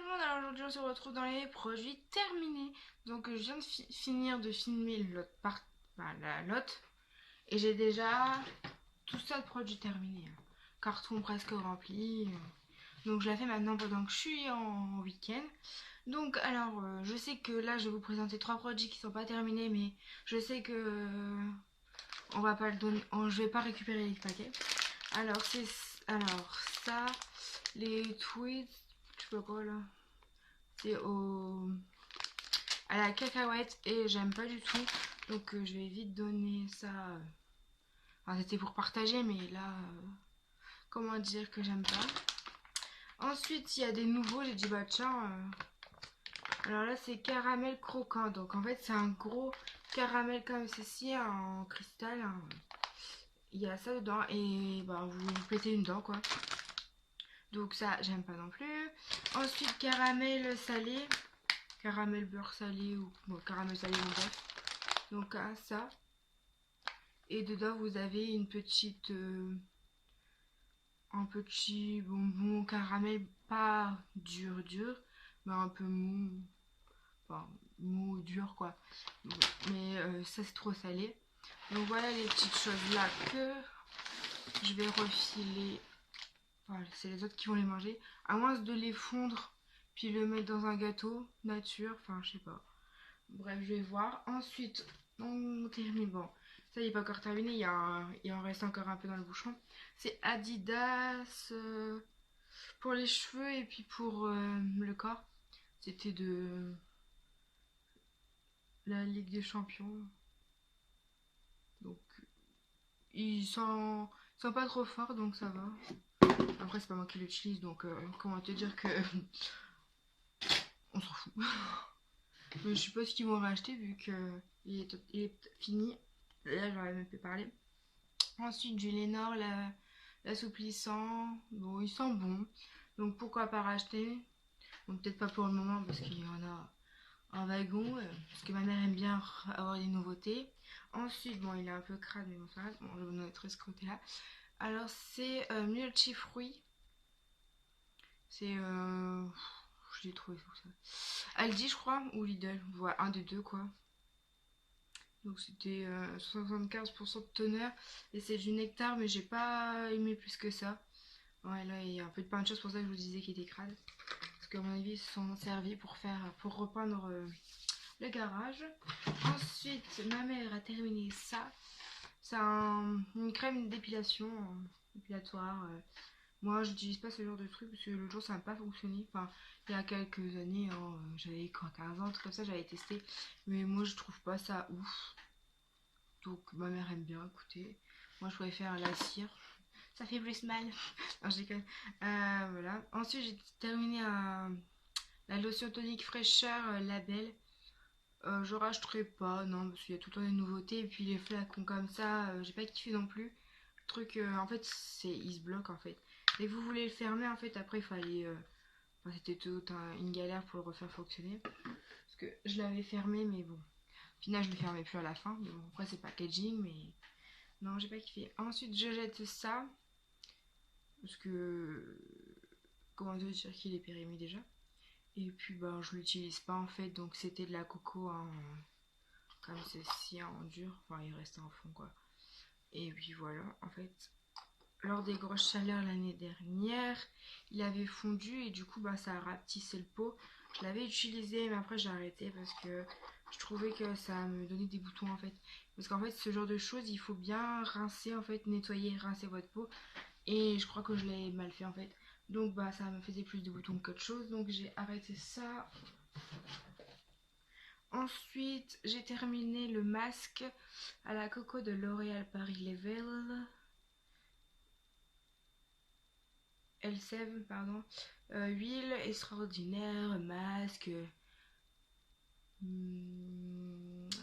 monde, alors aujourd'hui on se retrouve dans les produits terminés. Donc je viens de finir de filmer la lotte et j'ai déjà tout ça de produits terminés. Carton presque rempli. Donc je la fais maintenant pendant que je suis en week-end. Donc alors je sais que là je vais vous présenter trois produits qui sont pas terminés, mais je sais que on va pas le donner, je vais pas récupérer les paquets. Alors ça, les tweets, je sais pas quoi là. C'est à la cacahuète et j'aime pas du tout. Donc je vais vite donner ça. Enfin, c'était pour partager, mais là, comment dire que j'aime pas. Ensuite, il y a des nouveaux. J'ai dit, bah tiens. Alors là, c'est caramel croquant. Donc en fait, c'est un gros caramel comme ceci en cristal, hein. Il y a ça dedans et bah, vous pétez une dent quoi. Donc ça, j'aime pas non plus. Ensuite, caramel salé. Caramel beurre salé ou bon, caramel salé en bref. Donc ça. Et dedans vous avez une petite un petit bonbon caramel, pas dur dur, mais un peu mou. Enfin, mou dur quoi. Mais ça c'est trop salé. Donc voilà les petites choses là que je vais refiler. Enfin, c'est les autres qui vont les manger. À moins de les fondre puis le mettre dans un gâteau nature. Enfin je sais pas. Bref, je vais voir. Ensuite, on termine. Bon, ça, il n'est pas encore terminé. Il en reste encore un peu dans le bouchon. C'est Adidas pour les cheveux et puis pour le corps. C'était de la Ligue des Champions. Donc, ils sont pas trop forts, donc ça va. Après, c'est pas moi qui l'utilise, donc comment te dire que on s'en fout. Mais je sais pas ce qu'ils vont racheter vu que il est fini. Là, j'aurais même pu parler. Ensuite, du Lénor, l'assouplissant. Bon, il sent bon. Donc, pourquoi pas racheter? Bon, peut-être pas pour le moment parce qu'il y en a un wagon. Parce que ma mère aime bien avoir des nouveautés. Ensuite, bon, il est un peu crade, mais bon, ça va. Bon, je vais vous montrer ce côté-là. Alors, c'est Multi Fruits. C'est. Je l'ai trouvé où ça? Aldi, je crois, ou Lidl. Voilà, un des deux, quoi. Donc c'était 75% de teneur et c'est du nectar, mais j'ai pas aimé plus que ça. Ouais, là il y a un peu de plein de choses, pour ça que je vous disais qu'il était crade. Parce qu'à mon avis ils se sont servis pour repeindre le garage. Ensuite ma mère a terminé ça. C'est une crème d'épilation épilatoire. Moi j'utilise pas ce genre de truc parce que l'autre jour ça n'a pas fonctionné. Enfin il y a quelques années, hein, j'avais 15 ans, un truc comme ça, j'avais testé. Mais moi je trouve pas ça ouf. Donc ma mère aime bien, écoutez. Moi je préfère la cire. Ça fait plus mal. Non, je déconne. Voilà. Ensuite j'ai terminé la lotion tonique fraîcheur Label. Je rachèterai pas, non, parce qu'il y a tout le temps des nouveautés. Et puis les flacons comme ça, j'ai pas kiffé non plus. Le truc, en fait, il se bloque en fait. Dès que vous voulez le fermer, en fait, après il fallait. Enfin, c'était toute une galère pour le refaire fonctionner. Parce que je l'avais fermé, mais bon. Au final, je le fermais plus à la fin. Mais bon, après, c'est packaging, mais non, j'ai pas kiffé. Ensuite, je jette ça. Parce que. Comment dire qu'il est périmé déjà. Et puis, ben, je l'utilise pas en fait. Donc, c'était de la coco comme ceci en dur. Enfin, il restait en fond quoi. Et puis voilà, en fait. Lors des grosses chaleurs l'année dernière, il avait fondu et du coup, bah, ça a rapetissé le pot. Je l'avais utilisé, mais après, j'ai arrêté parce que je trouvais que ça me donnait des boutons en fait. Parce qu'en fait, ce genre de choses, il faut bien rincer en fait, nettoyer, rincer votre peau. Et je crois que je l'ai mal fait en fait. Donc bah ça me faisait plus de boutons qu'autre chose. Donc j'ai arrêté ça. Ensuite j'ai terminé le masque à la coco de L'Oréal Paris Level. L7 pardon. Huile extraordinaire, masque.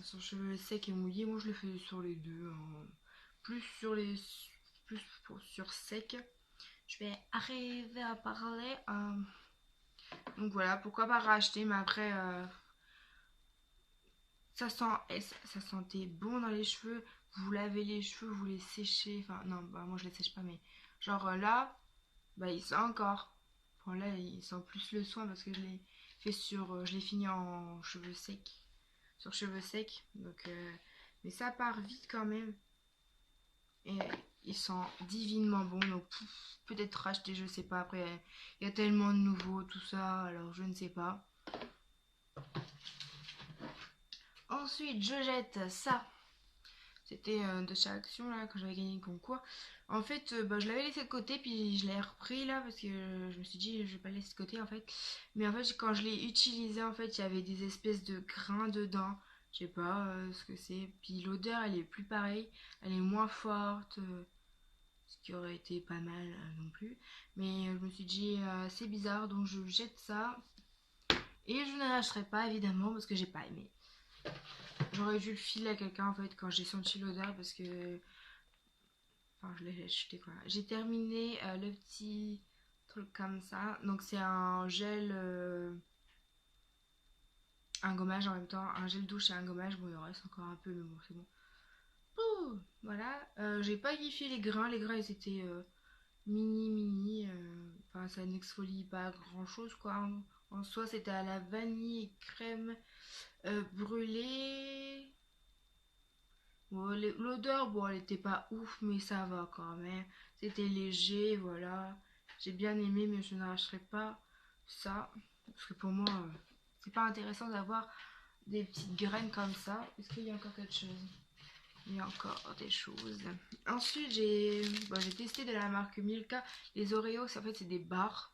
Sur cheveux secs et mouillés. Moi je le fais sur les deux, hein. Plus sur les. Plus sur sec. Je vais arriver à parler. Donc voilà, pourquoi pas racheter, mais après, ça sentait bon dans les cheveux. Vous lavez les cheveux, vous les séchez. Enfin, non, bah moi je les sèche pas, mais genre là, bah il sent encore. Bon là il sent plus le soin parce que je l'ai fait sur, je l'ai fini en cheveux secs, sur cheveux secs. Donc, mais ça part vite quand même. Et il sent divinement bon. Donc peut-être racheter, je sais pas. Après il y a tellement de nouveaux, tout ça. Alors je ne sais pas. Ensuite je jette ça. C'était de chez Action là quand j'avais gagné le concours. En fait, je l'avais laissé de côté puis je l'ai repris là parce que je me suis dit je vais pas le laisser de côté en fait. Mais en fait quand je l'ai utilisé en fait il y avait des espèces de grains dedans. Je sais pas ce que c'est. Puis l'odeur elle est plus pareille, elle est moins forte. Ce qui aurait été pas mal non plus. Mais je me suis dit c'est bizarre donc je jette ça. Et je ne lâcherai pas évidemment parce que j'ai pas aimé. J'aurais dû le filer à quelqu'un en fait quand j'ai senti l'odeur parce que. Enfin, je l'ai acheté quoi. J'ai terminé le petit truc comme ça. Donc, c'est un gel. Un gommage en même temps. Un gel douche et un gommage. Bon, il en reste encore un peu, mais bon, c'est bon. Ouh, voilà. J'ai pas kiffé les grains. Les grains, ils étaient mini. Enfin, ça n'exfolie pas grand chose quoi. En soi, c'était à la vanille et crème brûlée. Bon, l'odeur, bon, elle était pas ouf, mais ça va quand même. C'était léger, voilà. J'ai bien aimé, mais je n'arracherai pas ça. Parce que pour moi, c'est pas intéressant d'avoir des petites graines comme ça. Est-ce qu'il y a encore quelque chose? Il y a encore des choses. Ensuite, j'ai testé de la marque Milka. Les Oreos, en fait, c'est des barres.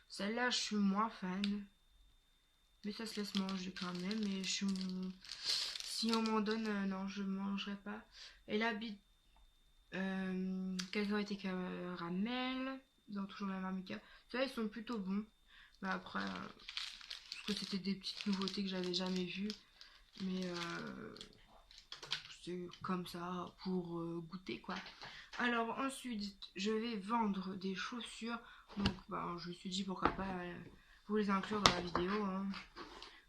Celle-là, je suis moins fan. Mais ça se laisse manger quand même. Mais je suis. Si on m'en donne, non, je ne mangerai pas. Et là, cacahuètes caramel, dans toujours la marque. Ça, ils sont plutôt bons. Mais après, parce que c'était des petites nouveautés que j'avais jamais vues. Mais c'est comme ça pour goûter quoi. Alors ensuite, je vais vendre des chaussures. Donc, je me suis dit pourquoi pas vous les inclure dans la vidéo. Hein.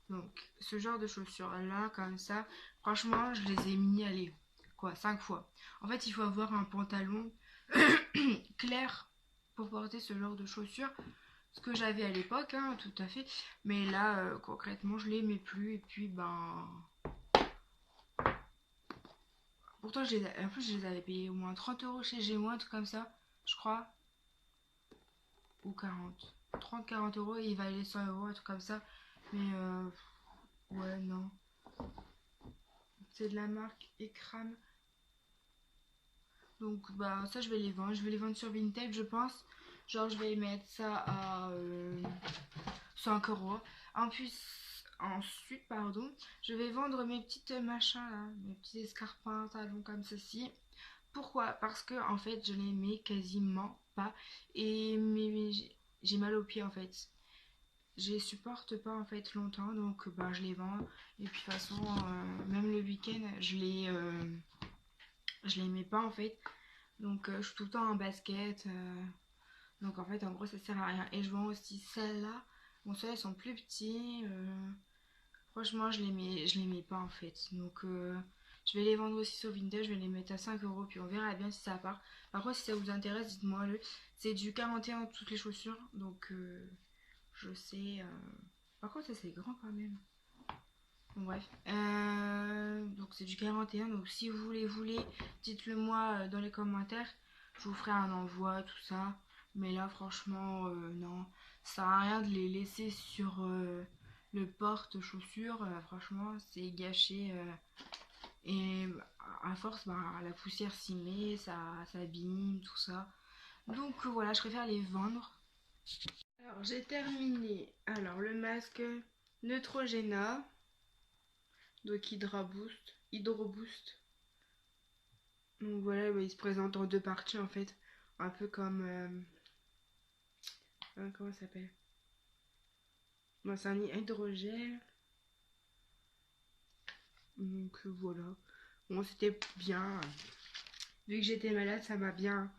Donc, ce genre de chaussures là, comme ça, franchement, je les ai mis, allez, quoi, 5 fois. En fait, il faut avoir un pantalon clair pour porter ce genre de chaussures. Ce que j'avais à l'époque, hein, tout à fait. Mais là, concrètement, je les mets plus. Et puis, pourtant, en plus, je les avais payés au moins 30 euros chez Gémo, un truc comme ça, je crois. Ou 40. 30-40 euros et il valait 100 euros, un truc comme ça. Mais, ouais, non. C'est de la marque Ekram. Donc ça je vais les vendre. Je vais les vendre sur Vinted je pense. Genre je vais mettre ça à 5 euros. Ensuite, pardon, je vais vendre mes petites machins là, mes petits escarpins, talons comme ceci. Pourquoi? Parce que en fait je les mets quasiment pas. Et j'ai mal aux pieds en fait. Je les supporte pas en fait longtemps donc je les vends. Et puis de toute façon même le week-end je les mets pas en fait. Donc je suis tout le temps en basket. Donc en fait en gros ça sert à rien. Et je vends aussi celles-là. Bon celles-là elles sont plus petits. Franchement je les mets pas en fait. Donc je vais les vendre aussi sur Vinted. Je vais les mettre à 5 euros. Puis on verra bien si ça part. Par contre si ça vous intéresse dites-moi le. C'est du 41 toutes les chaussures. Donc je sais. Par contre ça c'est grand quand même. Bon, bref. Donc c'est du 41. Donc si vous les voulez, dites-le moi dans les commentaires. Je vous ferai un envoi, tout ça. Mais là, franchement, non. Ça sert à rien de les laisser sur le porte-chaussures. Franchement, c'est gâché. Et à force, la poussière s'y met, ça s'abîme, tout ça. Donc voilà, je préfère les vendre. Alors, j'ai terminé. Alors, le masque Neutrogena. Donc Hydroboost. Donc voilà, il se présente en deux parties en fait. Un peu comme... comment ça s'appelle? C'est un hydrogel. Donc voilà. Bon, c'était bien. Vu que j'étais malade, ça m'a bien...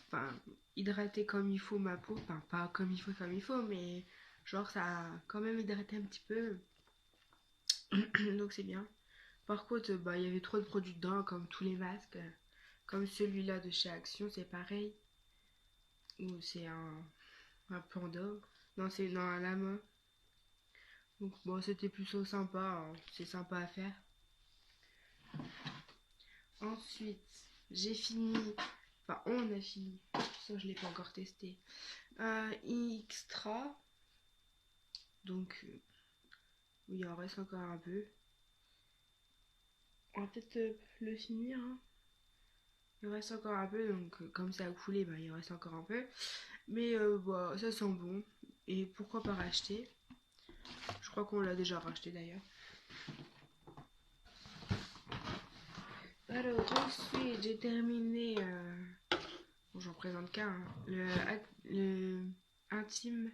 Enfin, hydraté comme il faut ma peau. Enfin, pas comme il faut, mais genre ça a quand même hydraté un petit peu. Donc c'est bien. Par contre, il y avait trop de produits dedans, comme tous les masques. Comme celui-là de chez Action, c'est pareil. Ou c'est un... un panda. Non, c'est non, un lama. Donc bon, c'était plutôt sympa, hein. C'est sympa à faire. Ensuite, j'ai fini, enfin on a fini, ça je l'ai pas encore testé, un extra. Donc il en reste encore un peu. On va peut-être le finir, hein. Il reste encore un peu, donc comme ça a coulé, bah, il reste encore un peu. Mais bah, ça sent bon. Et pourquoi pas racheter? Je crois qu'on l'a déjà racheté d'ailleurs. Alors ensuite, j'ai terminé, bon, j'en présente qu'un, hein, le intime,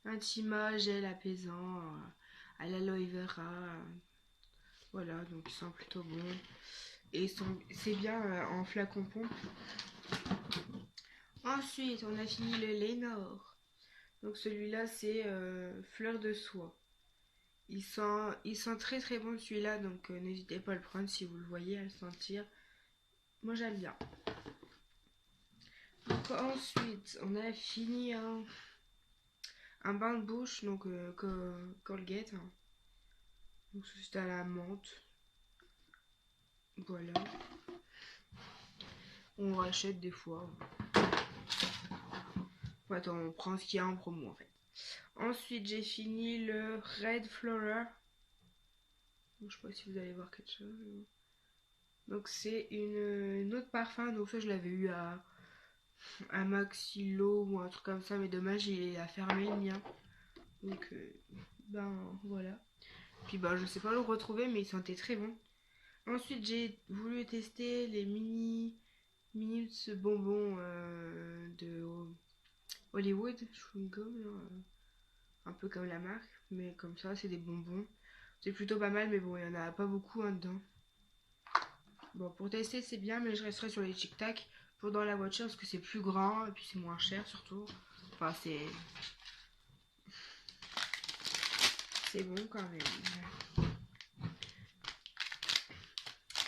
Intima gel apaisant à l'aloe vera. Voilà, donc ils sont plutôt bons. Et c'est bien en flacon pompe. Ensuite, on a fini le Lénore. Donc celui-là, c'est fleur de soie. Il sent très très bon celui-là, donc n'hésitez pas à le prendre si vous le voyez, à le sentir. Moi j'aime bien. Donc ensuite, on a fini un bain de bouche, donc Colgate. Hein. Donc c'est à la menthe. Voilà. On rachète des fois. Attends, on prend ce qu'il y a en promo en fait. Ensuite, j'ai fini le Red Flower. Je sais pas si vous allez voir quelque chose. Donc c'est une autre parfum. Donc ça, je l'avais eu à Maxilo ou un truc comme ça. Mais dommage, il a fermé le mien. Donc, ben voilà. Puis ben, je sais pas le retrouver, mais il sentait très bon. Ensuite, j'ai voulu tester les mini bonbons de Hollywood, chewing gum, là, un peu comme la marque, mais comme ça, c'est des bonbons. C'est plutôt pas mal, mais bon, il y en a pas beaucoup hein, dedans. Bon, pour tester, c'est bien, mais je resterai sur les Tic Tac pour dans la voiture parce que c'est plus grand et puis c'est moins cher surtout. Enfin, c'est bon quand même.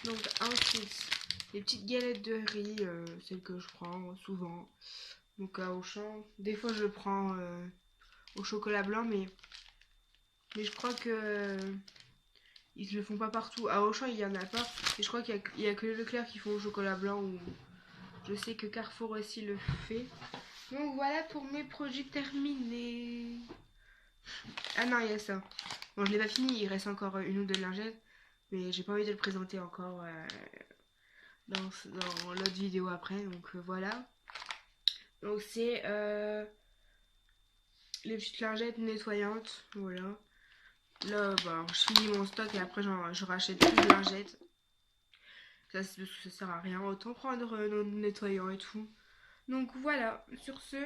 Donc, ensuite, les petites galettes de riz, celles que je prends souvent. Donc, à Auchan, des fois je le prends au chocolat blanc, mais je crois que ils le font pas partout. À Auchan, il y en a pas. Et je crois qu'il y a que Leclerc qui font au chocolat blanc. Ou je sais que Carrefour aussi le fait. Donc voilà pour mes projets terminés. Ah non, il y a ça. Bon, je l'ai pas fini. Il reste encore une ou deux lingettes. Mais j'ai pas envie de le présenter encore dans l'autre vidéo après. Donc voilà. Donc c'est les petites lingettes nettoyantes. Voilà. Là, bah, je finis mon stock et après je rachète plus de lingettes. Ça sert à rien. Autant prendre nos nettoyants et tout. Donc voilà, sur ce,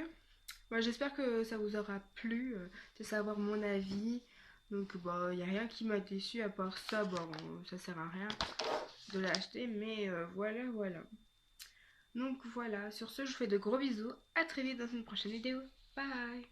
bah, j'espère que ça vous aura plu de savoir mon avis. Donc bah, il n'y a rien qui m'a déçu à part ça. Bon, ça sert à rien de l'acheter. Mais voilà. Donc voilà, sur ce, je vous fais de gros bisous. À très vite dans une prochaine vidéo. Bye!